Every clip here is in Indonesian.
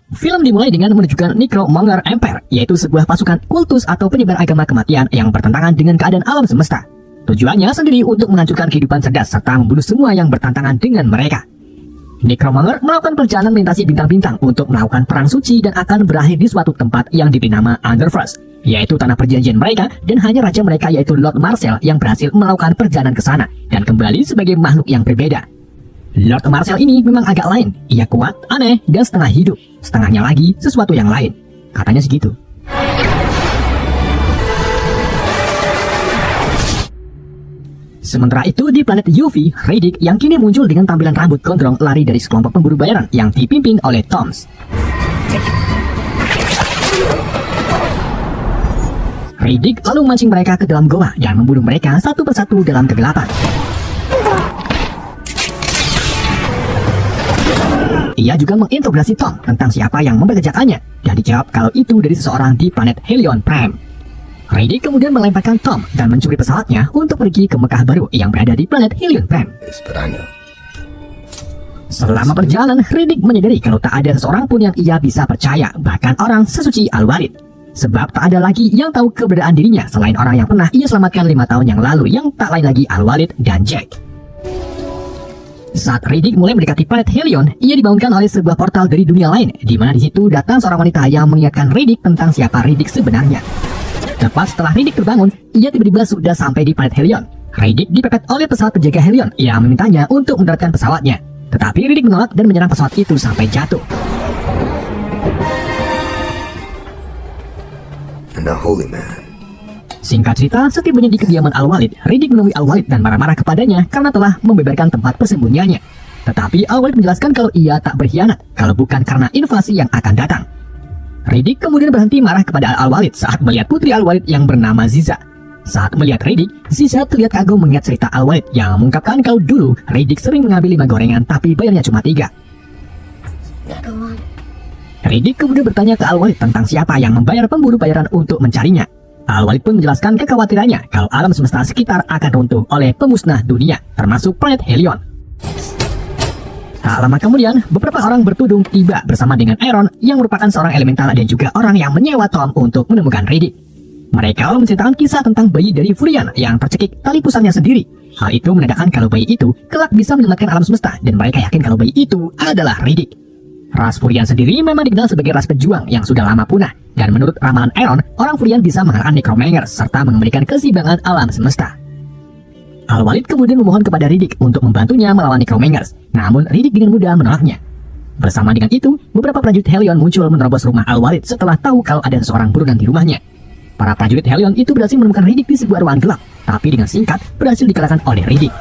Film dimulai dengan menunjukkan Necromonger Empire, yaitu sebuah pasukan kultus atau penyebar agama kematian yang bertentangan dengan keadaan alam semesta. Tujuannya sendiri untuk menghancurkan kehidupan cerdas serta membunuh semua yang bertentangan dengan mereka. Necromonger melakukan perjalanan melintasi bintang-bintang untuk melakukan perang suci dan akan berakhir di suatu tempat yang diberi nama Underfrost, yaitu tanah perjanjian mereka, dan hanya raja mereka yaitu Lord Marcel yang berhasil melakukan perjalanan ke sana dan kembali sebagai makhluk yang berbeda. Lord Marcel ini memang agak lain. Ia kuat, aneh, dan setengah hidup. Setengahnya lagi sesuatu yang lain. Katanya segitu. Sementara itu di planet UV, Riddick yang kini muncul dengan tampilan rambut gondrong lari dari sekelompok pemburu bayaran yang dipimpin oleh Toms. Riddick lalu memancing mereka ke dalam goa dan membunuh mereka satu persatu dalam kegelapan. Ia juga menginterogasi Tom tentang siapa yang memperkerjakannya, dan dijawab kalau itu dari seseorang di planet Helion Prime. Riddick kemudian melemparkan Tom dan mencuri pesawatnya untuk pergi ke Mekah baru yang berada di planet Helion Prime. Selama perjalanan, Riddick menyadari kalau tak ada seseorang pun yang ia bisa percaya, bahkan orang sesuci Al-Walid. Sebab tak ada lagi yang tahu keberadaan dirinya selain orang yang pernah ia selamatkan 5 tahun yang lalu, yang tak lain lagi Al-Walid dan Jack. Saat Riddick mulai mendekati planet Helion, ia dibangunkan oleh sebuah portal dari dunia lain, di mana di situ datang seorang wanita yang mengingatkan Riddick tentang siapa Riddick sebenarnya. Tepat setelah Riddick terbangun, ia tiba-tiba sudah sampai di planet Helion. Riddick dipepet oleh pesawat penjaga Helion yang memintanya untuk mendaratkan pesawatnya. Tetapi Riddick menolak dan menyerang pesawat itu sampai jatuh. And the holy man. Singkat cerita, setibanya di kediaman Al-Walid, Riddick menemui Al-Walid dan marah-marah kepadanya karena telah membeberkan tempat persembunyiannya. Tetapi Al-Walid menjelaskan kalau ia tak berkhianat, kalau bukan karena invasi yang akan datang. Riddick kemudian berhenti marah kepada Al-Walid saat melihat putri Al-Walid yang bernama Ziza. Saat melihat Riddick, Ziza terlihat kagum mengingat cerita Al-Walid yang mengungkapkan kalau dulu Riddick sering mengambil 5 gorengan tapi bayarnya cuma 3. Riddick kemudian bertanya ke Al-Walid tentang siapa yang membayar pemburu bayaran untuk mencarinya. Al-Walid pun menjelaskan kekhawatirannya kalau alam semesta sekitar akan runtuh oleh pemusnah dunia, termasuk planet Helion. Tak lama kemudian, beberapa orang bertudung tiba bersama dengan Aaron yang merupakan seorang elemental dan juga orang yang menyewa Tom untuk menemukan Riddick. Mereka lalu menceritakan kisah tentang bayi dari Furian yang tercekik tali pusarnya sendiri. Hal itu menandakan kalau bayi itu kelak bisa menyelamatkan alam semesta, dan mereka yakin kalau bayi itu adalah Riddick. Ras Furian sendiri memang dikenal sebagai ras pejuang yang sudah lama punah, dan menurut ramalan Aaron, orang Furian bisa mengalahkan Necromancers serta mengembalikan keseimbangan alam semesta. Al-Walid kemudian memohon kepada Riddick untuk membantunya melawan Necromancers, namun Riddick dengan mudah menolaknya. Bersama dengan itu, beberapa prajurit Helion muncul menerobos rumah Al-Walid setelah tahu kalau ada seorang buronan di rumahnya. Para prajurit Helion itu berhasil menemukan Riddick di sebuah ruangan gelap, tapi dengan singkat berhasil dikalahkan oleh Riddick.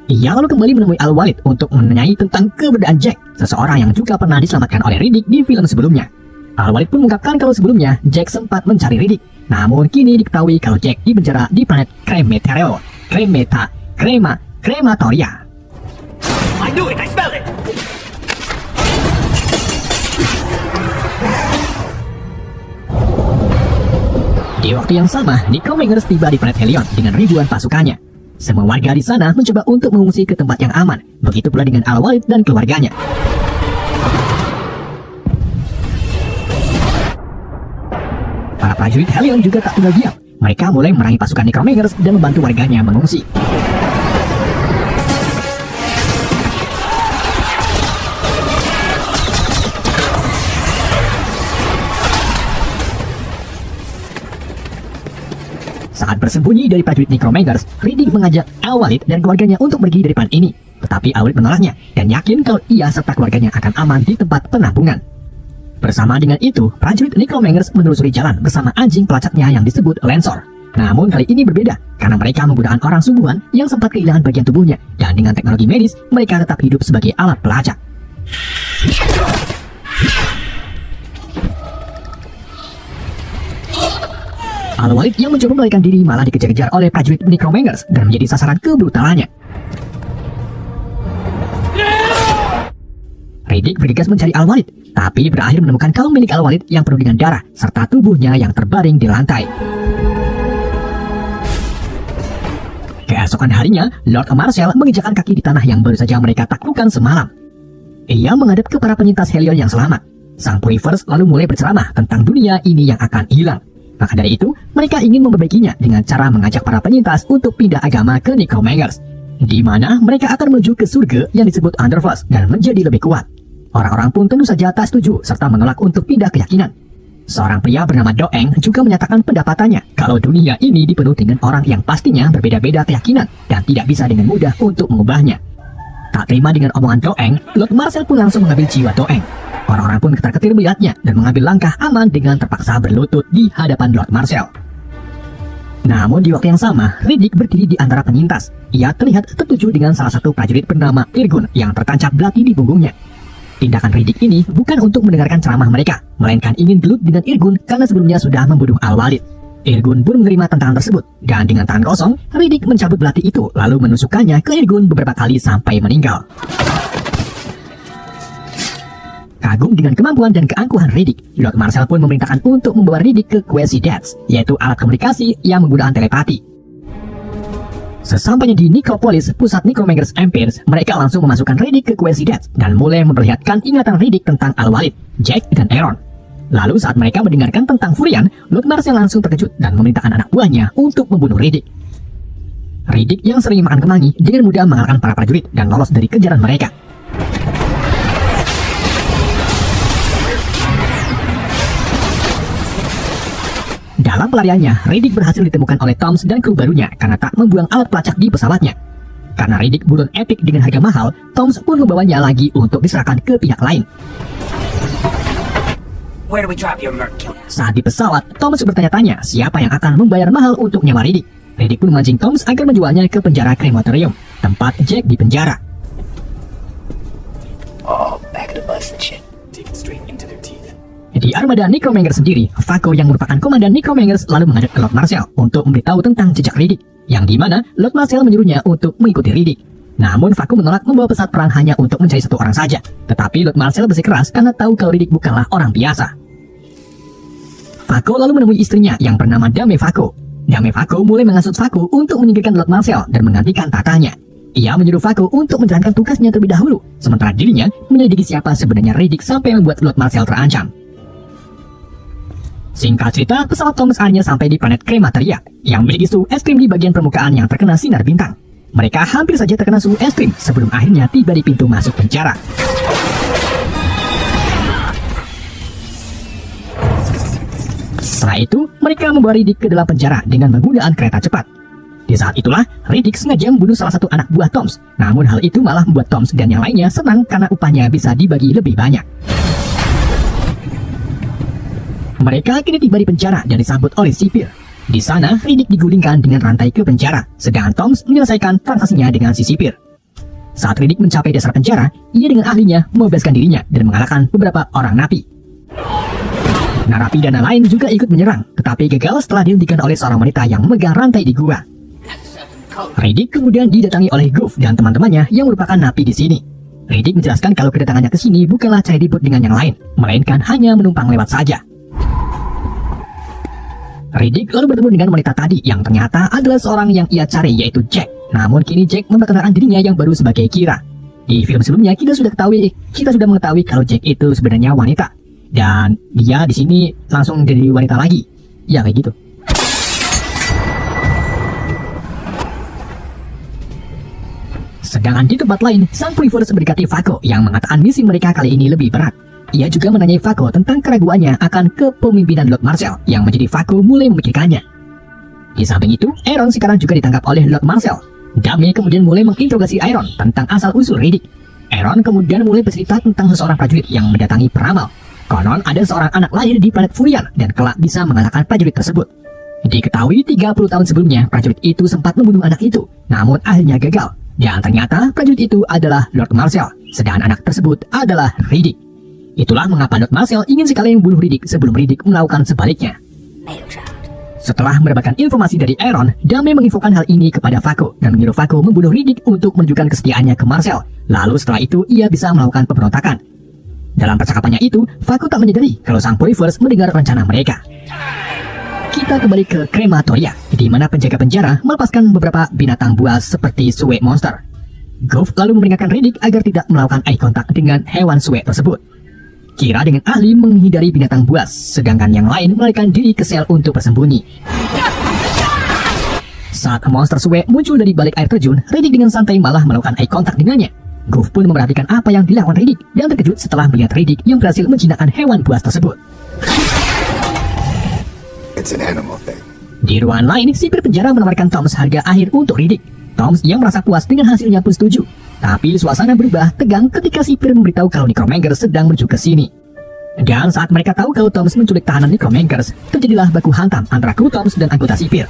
Ia lalu kembali menemui Al-Walid untuk menanyai tentang keberadaan Jack, seseorang yang juga pernah diselamatkan oleh Riddick di film sebelumnya. Al-Walid pun mengungkapkan kalau sebelumnya Jack sempat mencari Riddick, namun kini diketahui kalau Jack dipenjara di planet Crematoria. I knew it, I smelled it! Di waktu yang sama, Necromancers tiba di planet Helion dengan ribuan pasukannya. Semua warga di sana mencoba untuk mengungsi ke tempat yang aman, begitu pula dengan Al-Walid dan keluarganya. Para prajurit Helion juga tak tinggal diam. Mereka mulai memerangi pasukan Necromancers dan membantu warganya mengungsi. Saat bersembunyi dari prajurit Necromancers, Riddick mengajak Al-Walid dan keluarganya untuk pergi dari planet ini. Tetapi Al-Walid menolaknya dan yakin kalau ia serta keluarganya akan aman di tempat penampungan. Bersama dengan itu, prajurit Necromancers menelusuri jalan bersama anjing pelacaknya yang disebut Lancor. Namun kali ini berbeda, karena mereka menggunakan orang sungguhan yang sempat kehilangan bagian tubuhnya, dan dengan teknologi medis, mereka tetap hidup sebagai alat pelacak. Al-Walid yang mencoba melarikan diri malah dikejar-kejar oleh prajurit Necromancers dan menjadi sasaran kebrutalannya. Riddick bergegas mencari Al-Walid, tapi berakhir menemukan kaum milik Al-Walid yang penuh dengan darah serta tubuhnya yang terbaring di lantai. Keesokan harinya, Lord Marshall menginjakkan kaki di tanah yang baru saja mereka taklukkan semalam. Ia menghadap ke para penyintas Helion yang selamat. Sang Purifers lalu mulai berceramah tentang dunia ini yang akan hilang. Maka dari itu, mereka ingin memperbaikinya dengan cara mengajak para penyintas untuk pindah agama ke Necromancers, di mana mereka akan menuju ke surga yang disebut Underverse dan menjadi lebih kuat. Orang-orang pun tentu saja tak setuju serta menolak untuk pindah keyakinan. Seorang pria bernama Doeng juga menyatakan pendapatannya kalau dunia ini dipenuhi dengan orang yang pastinya berbeda-beda keyakinan dan tidak bisa dengan mudah untuk mengubahnya. Tak terima dengan omongan Doeng, Lord Marshall pun langsung mengambil jiwa Doeng. Orang-orang pun ketar-ketir melihatnya dan mengambil langkah aman dengan terpaksa berlutut di hadapan Lord Marshall. Namun di waktu yang sama, Riddick berdiri di antara penyintas. Ia terlihat tertuju dengan salah satu prajurit bernama Irgun yang tertancap belati di punggungnya. Tindakan Riddick ini bukan untuk mendengarkan ceramah mereka, melainkan ingin gelut dengan Irgun karena sebelumnya sudah membunuh Al-Walid. Irgun pun menerima tantangan tersebut, dan dengan tangan kosong, Riddick mencabut belati itu lalu menusukkannya ke Irgun beberapa kali sampai meninggal. Kagum dengan kemampuan dan keangkuhan Riddick, Lord Marshall pun memerintahkan untuk membawa Riddick ke Quasi-Deaths, yaitu alat komunikasi yang menggunakan telepati. Sesampainya di Necropolis, pusat Necromancers Empires, mereka langsung memasukkan Riddick ke Quasi-Deaths dan mulai memperlihatkan ingatan Riddick tentang Al-Walid, Jack, dan Aaron. Lalu saat mereka mendengarkan tentang Furian, Lord Marshall langsung terkejut dan memerintahkan anak buahnya untuk membunuh Riddick. Riddick yang sering makan kemangi dengan mudah mengalahkan para prajurit dan lolos dari kejaran mereka. Dalam pelariannya, Riddick berhasil ditemukan oleh Toms dan kru barunya karena tak membuang alat pelacak di pesawatnya. Karena Riddick buron epik dengan harga mahal, Toms pun membawanya lagi untuk diserahkan ke pihak lain. Where do we drop your merc killer? Saat di pesawat, Toms bertanya-tanya siapa yang akan membayar mahal untuk nyawa Riddick. Riddick pun memancing Toms agar menjualnya ke penjara krematorium, tempat Jack dipenjara. Oh, back of the bus and shit. Dig it straight into their teeth. Di armada Necromancers sendiri, Fako yang merupakan komandan Necromancers lalu menghadap ke Lord Marshall untuk memberitahu tentang jejak Riddick, yang dimana Lord Marshall menyuruhnya untuk mengikuti Riddick. Namun Fako menolak membawa pesawat perang hanya untuk mencari satu orang saja. Tetapi Lord Marshall bersikeras karena tahu kalau Riddick bukanlah orang biasa. Fako lalu menemui istrinya yang bernama Dame Fako. Dame Fako mulai menghasut Fako untuk menyingkirkan Lord Marshall dan menggantikan tatanya. Ia menyuruh Fako untuk menjalankan tugasnya terlebih dahulu, sementara dirinya menyelidiki siapa sebenarnya Riddick sampai membuat Lord Marshall terancam. Singkat cerita, pesawat Toms akhirnya sampai di planet Krematoria yang memiliki suhu es krim di bagian permukaan yang terkena sinar bintang. Mereka hampir saja terkena suhu es krim sebelum akhirnya tiba di pintu masuk penjara. Setelah itu, mereka membawa Riddick ke dalam penjara dengan menggunakan kereta cepat. Di saat itulah, Riddick sengaja membunuh salah satu anak buah Toms. Namun hal itu malah membuat Toms dan yang lainnya senang karena upahnya bisa dibagi lebih banyak. Mereka kini tiba di penjara dan disambut oleh sipir. Di sana, Riddick digulingkan dengan rantai ke penjara, sedangkan Toms menyelesaikan transaksinya dengan si sipir. Saat Riddick mencapai dasar penjara, ia dengan ahlinya membebaskan dirinya dan mengalahkan beberapa orang napi. Narapidana lain juga ikut menyerang, tetapi gagal setelah dihentikan oleh seorang wanita yang memegang rantai di gua. Riddick kemudian didatangi oleh Goof dan teman-temannya yang merupakan napi di sini. Riddick menjelaskan kalau kedatangannya ke sini bukanlah cari ribut dengan yang lain, melainkan hanya menumpang lewat saja. Riddick lalu bertemu dengan wanita tadi yang ternyata adalah seorang yang ia cari, yaitu Jack. Namun kini Jack memperkenalkan dirinya yang baru sebagai Kira. Di film sebelumnya kita sudah mengetahui kalau Jack itu sebenarnya wanita, dan dia di sini langsung jadi wanita lagi. Ya kayak gitu. Sedangkan di tempat lain, sang Purifers mendekati Fako yang mengatakan misi mereka kali ini lebih berat. Ia juga menanyai Fako tentang keraguannya akan kepemimpinan Lord Marshall yang menjadi Fako mulai memikirkannya. Di samping itu, Aaron sekarang juga ditangkap oleh Lord Marshall. Dame kemudian mulai menginterogasi Aaron tentang asal-usul Riddick. Aaron kemudian mulai bercerita tentang seseorang prajurit yang mendatangi peramal. Konon ada seorang anak lahir di planet Furian dan kelak bisa mengalahkan prajurit tersebut. Diketahui 30 tahun sebelumnya prajurit itu sempat membunuh anak itu, namun akhirnya gagal. Dan ternyata prajurit itu adalah Lord Marshall, sedangkan anak tersebut adalah Riddick. Itulah mengapa Lord Marshall ingin sekali membunuh Riddick sebelum Riddick melakukan sebaliknya. Setelah mendapatkan informasi dari Aaron, Dame menginfokan hal ini kepada Fako dan menyuruh Fako membunuh Riddick untuk menunjukkan kesetiaannya ke Marshall. Lalu setelah itu ia bisa melakukan pemberontakan. Dalam percakapannya itu, Fako tak menyadari kalau sang Purifers mendengar rencana mereka. kita kembali ke krematoria, di mana penjaga penjara melepaskan beberapa binatang buas seperti suwe monster. Goff lalu memperingatkan Riddick agar tidak melakukan eye contact dengan hewan suwe tersebut. Kira dengan ahli menghindari binatang buas, sedangkan yang lain melarikan diri ke sel untuk bersembunyi. Saat monster suwe muncul dari balik air terjun, Riddick dengan santai malah melakukan eye contact dengannya. Goff pun memperhatikan apa yang dilakukan Riddick dan terkejut setelah melihat Riddick yang berhasil menjinakkan hewan buas tersebut. It's an animal thing. Di ruangan lain, sipir penjara menawarkan Thomas harga akhir untuk Riddick. Thomas yang merasa puas dengan hasilnya pun setuju. Tapi suasana berubah tegang ketika sipir memberitahu kalau Necromancers sedang menuju ke sini. Dan saat mereka tahu kalau Thomas menculik tahanan Necromancers, terjadilah baku hantam antara kru Thomas dan anggota sipir.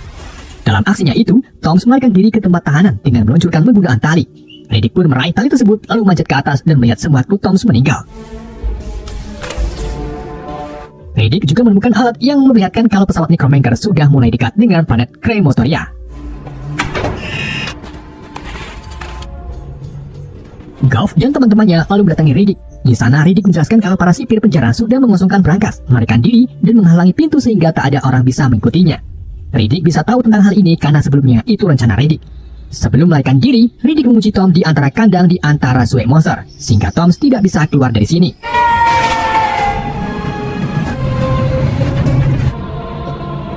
Dalam aksinya itu, Thomas melarikan diri ke tempat tahanan dengan meluncurkan menggunakan tali. Riddick pun meraih tali tersebut lalu manjat ke atas dan melihat semua kru Thomas meninggal. Riddick juga menemukan alat yang memperlihatkan kalau pesawat Necromancers sudah mulai dekat dengan planet Krematoria. Goff dan teman-temannya lalu mendatangi Riddick. Di sana Riddick menjelaskan kalau para sipir penjara sudah mengosongkan berangkas, melarikan diri, dan menghalangi pintu sehingga tak ada orang bisa mengikutinya. Riddick bisa tahu tentang hal ini karena sebelumnya itu rencana Riddick. Sebelum melarikan diri, Riddick mengunci Tom di antara kandang di antara suwe monster, sehingga Tom tidak bisa keluar dari sini.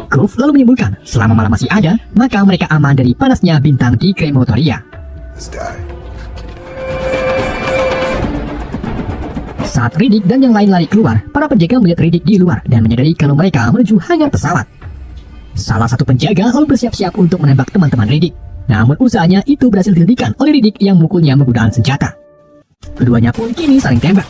Goff lalu menyimpulkan, selama malam masih ada, maka mereka aman dari panasnya bintang di Krematoria. Let's die. Saat Riddick dan yang lain lari keluar, para penjaga melihat Riddick di luar dan menyadari kalau mereka menuju hangar pesawat. Salah satu penjaga lalu bersiap-siap untuk menembak teman-teman Riddick. Namun usahanya itu berhasil dihentikan oleh Riddick yang memukulnya menggunakan senjata. Keduanya pun kini saling tembak.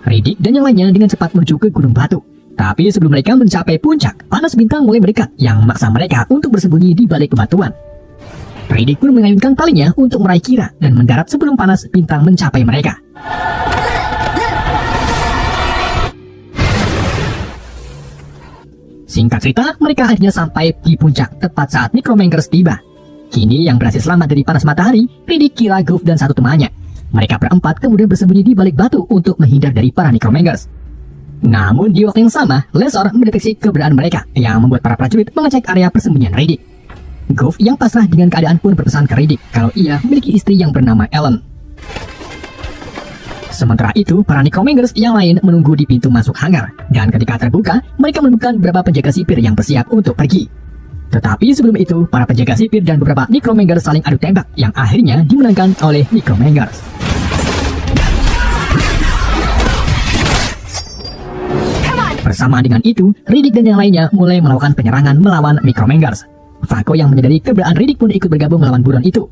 Riddick dan yang lainnya dengan cepat menuju ke Gunung Batu. Tapi sebelum mereka mencapai puncak, panas bintang mulai mendekat yang memaksa mereka untuk bersembunyi di balik bebatuan. Riddick pun mengayunkan talinya untuk meraih Kira dan mendarat sebelum panas bintang mencapai mereka. Singkat cerita, mereka akhirnya sampai di puncak tepat saat Necromancers tiba. Kini yang berhasil selamat dari panas matahari, Riddick, Kira, Goff, dan satu temannya. Mereka berempat kemudian bersembunyi di balik batu untuk menghindar dari para Necromancers. Namun di waktu yang sama, Lesor mendeteksi keberadaan mereka yang membuat para prajurit mengecek area persembunyian Riddick. Goff yang pasrah dengan keadaan pun berpesan ke Riddick kalau ia memiliki istri yang bernama Ellen. Sementara itu, para Necromancers yang lain menunggu di pintu masuk hangar, dan ketika terbuka, mereka menemukan beberapa penjaga sipir yang bersiap untuk pergi. Tetapi sebelum itu, para penjaga sipir dan beberapa Necromancers saling adu tembak yang akhirnya dimenangkan oleh Necromancers. Bersama dengan itu, Riddick dan yang lainnya mulai melakukan penyerangan melawan Necromancers. Fako yang menyadari keberadaan Riddick pun ikut bergabung melawan buron itu.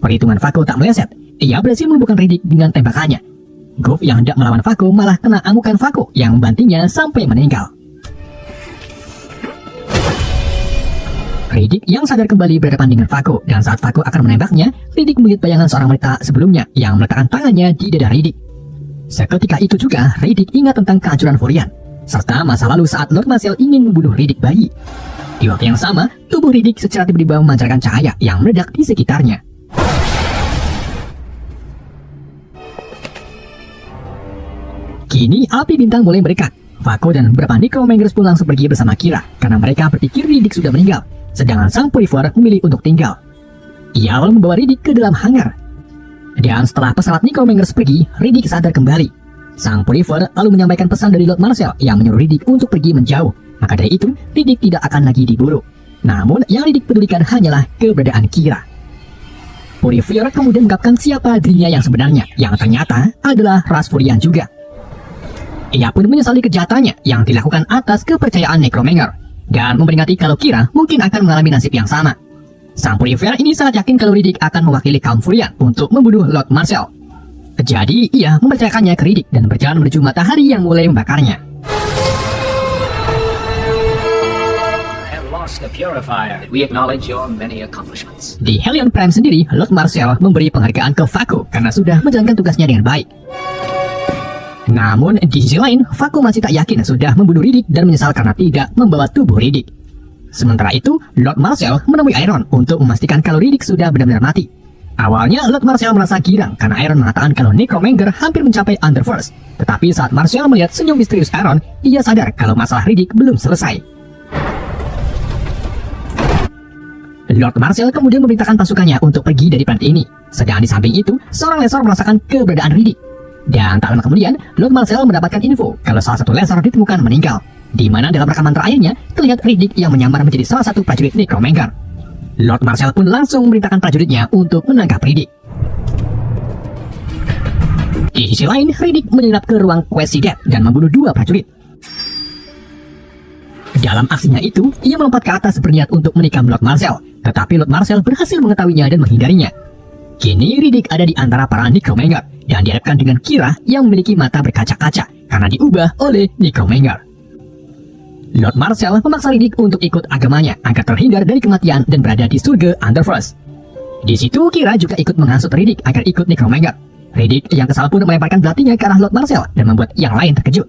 Perhitungan Fako tak meleset. Ia berhasil melumpuhkan Riddick dengan tembakannya. Goff yang hendak melawan Fako malah kena amukan Fako yang membantinya sampai meninggal. Riddick yang sadar kembali berhadapan dengan Fako, dan saat Fako akan menembaknya, Riddick melihat bayangan seorang wanita sebelumnya yang meletakkan tangannya di dada Riddick. Seketika itu juga, Riddick ingat tentang kehancuran Furian, serta masa lalu saat Lord Marcel ingin membunuh Riddick bayi. Di waktu yang sama, tubuh Riddick secara tiba-tiba memancarkan cahaya yang meledak di sekitarnya. Kini api bintang mulai mendekat. Fako dan beberapa Necromancers pun langsung pergi bersama Kira karena mereka berpikir Riddick sudah meninggal, sedangkan sang Purifier memilih untuk tinggal. Ia lalu membawa Riddick ke dalam hangar. Dan setelah pesawat Necromancers pergi, Riddick sadar kembali. Sang Purifier lalu menyampaikan pesan dari Lord Marcel yang menyuruh Riddick untuk pergi menjauh. Maka dari itu, Riddick tidak akan lagi diburu. Namun, yang Riddick pedulikan hanyalah keberadaan Kira. Purifier kemudian mengungkapkan siapa dirinya yang sebenarnya, yang ternyata adalah ras Furian juga. Ia pun menyesali kejahatannya yang dilakukan atas kepercayaan Necromancer, dan memperingati kalau Kira mungkin akan mengalami nasib yang sama. Sang Purifier ini sangat yakin kalau Riddick akan mewakili kaum Furian untuk membunuh Lord Marcel. Jadi, ia mempercayakannya ke Riddick dan berjalan menuju matahari yang mulai membakarnya. The Purifier. We acknowledge your many accomplishments. Di Hellion Prime sendiri, Lord Marcel memberi penghargaan ke Fako karena sudah menjalankan tugasnya dengan baik. Namun, di sisi lain, Fako masih tak yakin sudah membunuh Riddick dan menyesal karena tidak membawa tubuh Riddick. Sementara itu, Lord Marcel menemui Iron untuk memastikan kalau Riddick sudah benar-benar mati. Awalnya Lord Marshall merasa girang karena Aaron mengatakan kalau Necromancer hampir mencapai Underverse. Tetapi saat Marshall melihat senyum misterius Aaron, ia sadar kalau masalah Riddick belum selesai. Lord Marshall kemudian memerintahkan pasukannya untuk pergi dari planet ini. Sedang di samping itu, seorang Lesor merasakan keberadaan Riddick. Dan tak lama kemudian, Lord Marshall mendapatkan info kalau salah satu Lesor ditemukan meninggal, di mana dalam rekaman terakhirnya terlihat Riddick yang menyamar menjadi salah satu prajurit Necromancer. Lord Marshall pun langsung memerintahkan prajuritnya untuk menangkap Riddick. Di sisi lain, Riddick menyelinap ke ruang Quesidet dan membunuh 2 prajurit. Dalam aksinya itu, ia melompat ke atas berniat untuk menikam Lord Marshall, tetapi Lord Marshall berhasil mengetahuinya dan menghindarinya. Kini Riddick ada di antara para Necromancer dan dihadapkan dengan Kira yang memiliki mata berkaca-kaca karena diubah oleh Necromancer. Lord Marshall memaksa Riddick untuk ikut agamanya agar terhindar dari kematian dan berada di surga Underverse. Di situ Kira juga ikut menghasut Riddick agar ikut Necromancer. Riddick yang kesal pun melemparkan belatinya ke arah Lord Marshall dan membuat yang lain terkejut.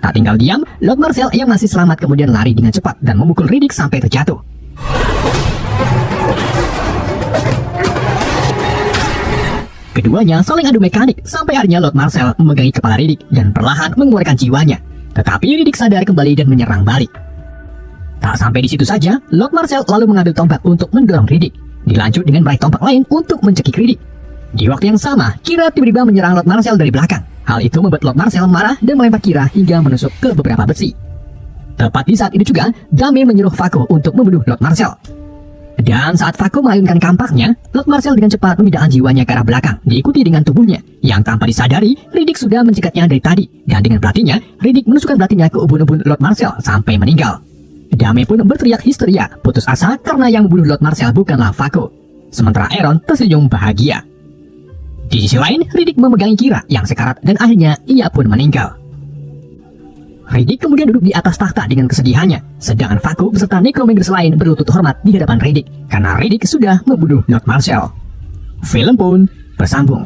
Tak tinggal diam, Lord Marshall yang masih selamat kemudian lari dengan cepat dan memukul Riddick sampai terjatuh. Keduanya saling adu mekanik sampai akhirnya Lord Marshall memegangi kepala Riddick dan perlahan mengeluarkan jiwanya. Tetapi Riddick sadar kembali dan menyerang balik. Tak sampai di situ saja, Lord Marshall lalu mengambil tombak untuk mendorong Riddick. Dilanjut dengan meraih tombak lain untuk mencekik Riddick. Di waktu yang sama, Kira tiba-tiba menyerang Lord Marshall dari belakang. Hal itu membuat Lord Marshall marah dan melempar Kira hingga menusuk ke beberapa besi. Tepat di saat itu juga, Dame menyuruh Fako untuk membunuh Lord Marshall. Dan saat Fako mengayunkan kampaknya, Lord Marshall dengan cepat memindahkan jiwanya ke arah belakang, diikuti dengan tubuhnya, yang tanpa disadari, Riddick sudah mencekatnya dari tadi, dan dengan belatinya, Riddick menusukkan belatinya ke ubun-ubun Lord Marshall sampai meninggal. Dame pun berteriak histeria, putus asa karena yang membunuh Lord Marshall bukanlah Fako. Sementara Aaron tersenyum bahagia. Di sisi lain, Riddick memegangi Kira yang sekarat dan akhirnya ia pun meninggal. Riddick kemudian duduk di atas takhta dengan kesedihannya, sedangkan Fako beserta Necromancer lain berlutut hormat di hadapan Riddick karena Riddick sudah membunuh Lord Marshall. Film pun bersambung.